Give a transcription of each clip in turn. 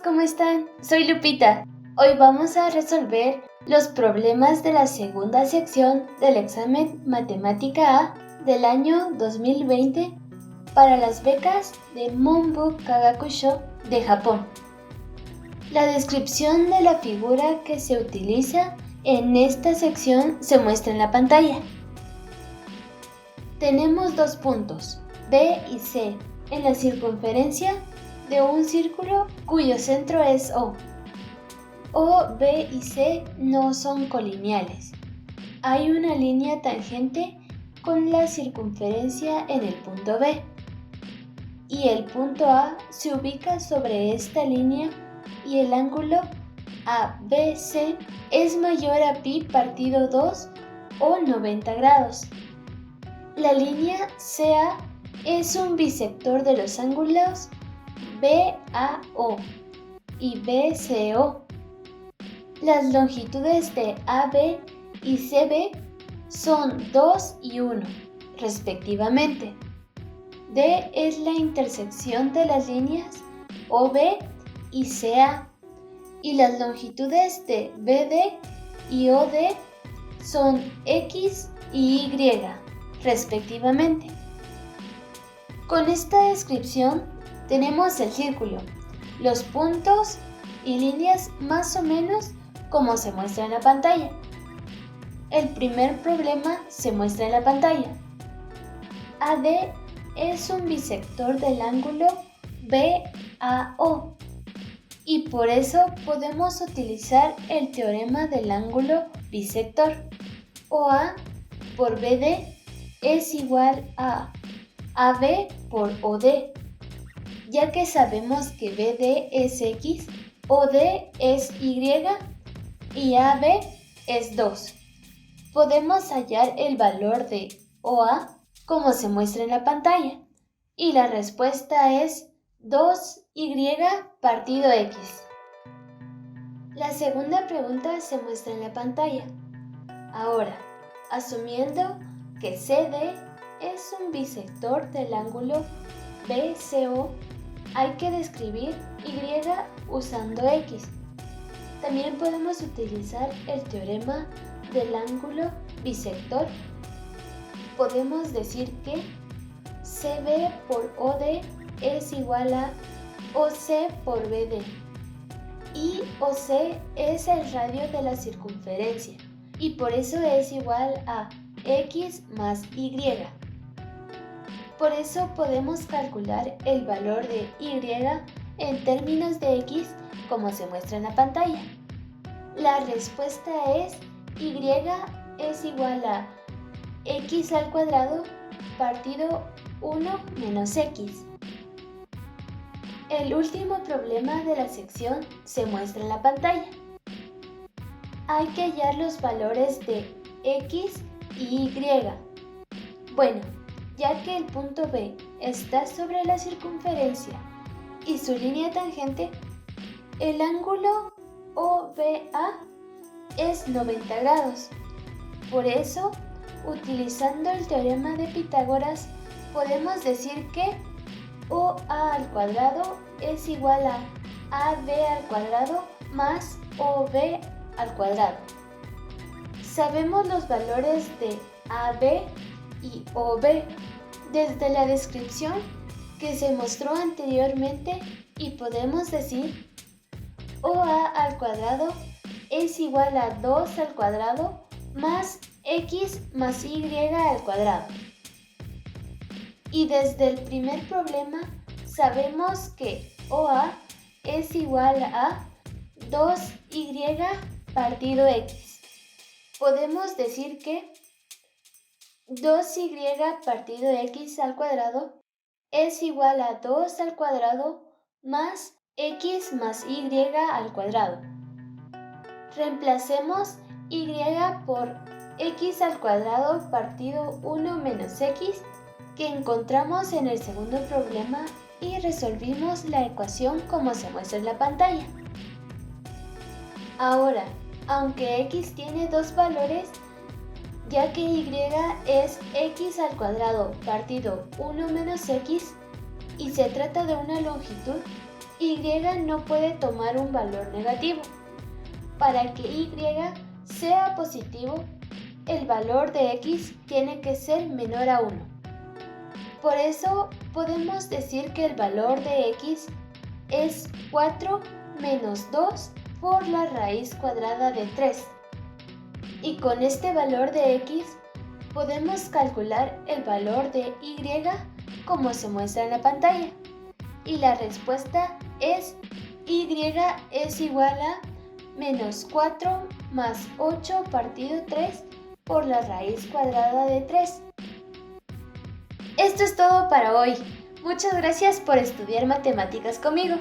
¿cómo están? Soy Lupita. Hoy vamos a resolver los problemas de la segunda sección del examen Matemática A del año 2020 para las becas de Monbu Kagakusho de Japón. La descripción de la figura que se utiliza en esta sección se muestra en la pantalla. Tenemos dos puntos, B y C, en la circunferencia de un círculo cuyo centro es O. O, B y C no son colineales. Hay una línea tangente con la circunferencia en el punto B. Y el punto A se ubica sobre esta línea y el ángulo ABC es mayor a pi partido 2 o 90 grados. La línea CA es un bisector de los ángulos BAO y BCO. Las longitudes de AB y CB son 2 y 1, respectivamente. D es la intersección de las líneas OB y CA, y las longitudes de BD y OD son X y Y, respectivamente. Con esta descripción tenemos el círculo, los puntos y líneas más o menos como se muestra en la pantalla. El primer problema se muestra en la pantalla. AD es un bisector del ángulo BAO y por eso podemos utilizar el teorema del ángulo bisector. OA por BD es igual a AB por OD, ya que sabemos que BD es X, OD es Y y AB es 2. Podemos hallar el valor de OA como se muestra en la pantalla y la respuesta es 2Y partido X. La segunda pregunta se muestra en la pantalla. Ahora, asumiendo que CD es un bisector del ángulo BCO, hay que describir Y usando X. También podemos utilizar el teorema del ángulo bisector. Podemos decir que CB por OD es igual a OC por BD. Y OC es el radio de la circunferencia y por eso es igual a X más Y. Por eso podemos calcular el valor de Y en términos de X como se muestra en la pantalla. La respuesta es Y es igual a X al cuadrado partido 1 menos X. El último problema de la sección se muestra en la pantalla. Hay que hallar los valores de X y Y. Bueno, ya que el punto B está sobre la circunferencia y su línea tangente, el ángulo OBA es 90 grados. Por eso, utilizando el teorema de Pitágoras, podemos decir que OA al cuadrado es igual a AB al cuadrado más OB al cuadrado. Sabemos los valores de AB y OB desde la descripción que se mostró anteriormente y podemos decir OA al cuadrado es igual a 2 al cuadrado más X más Y al cuadrado. Y desde el primer problema sabemos que OA es igual a 2Y partido X. Podemos decir que 2Y partido X al cuadrado es igual a 2 al cuadrado más X más Y al cuadrado. Reemplacemos Y por X al cuadrado partido 1 menos X que encontramos en el segundo problema y resolvimos la ecuación como se muestra en la pantalla. Ahora, aunque X tiene dos valores, ya que Y es X al cuadrado partido 1 menos X y se trata de una longitud, y no puede tomar un valor negativo. Para que y sea positivo, el valor de x tiene que ser menor a 1. Por eso podemos decir que el valor de x es 4 menos 2 por la raíz cuadrada de 3. Y con este valor de x podemos calcular el valor de y como se muestra en la pantalla. Y la respuesta es y es igual a menos 4 más 8 partido 3 por la raíz cuadrada de 3. Esto es todo para hoy. Muchas gracias por estudiar matemáticas conmigo.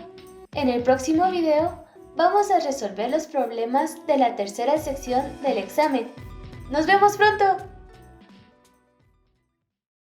En el próximo video vamos a resolver los problemas de la tercera sección del examen. ¡Nos vemos pronto!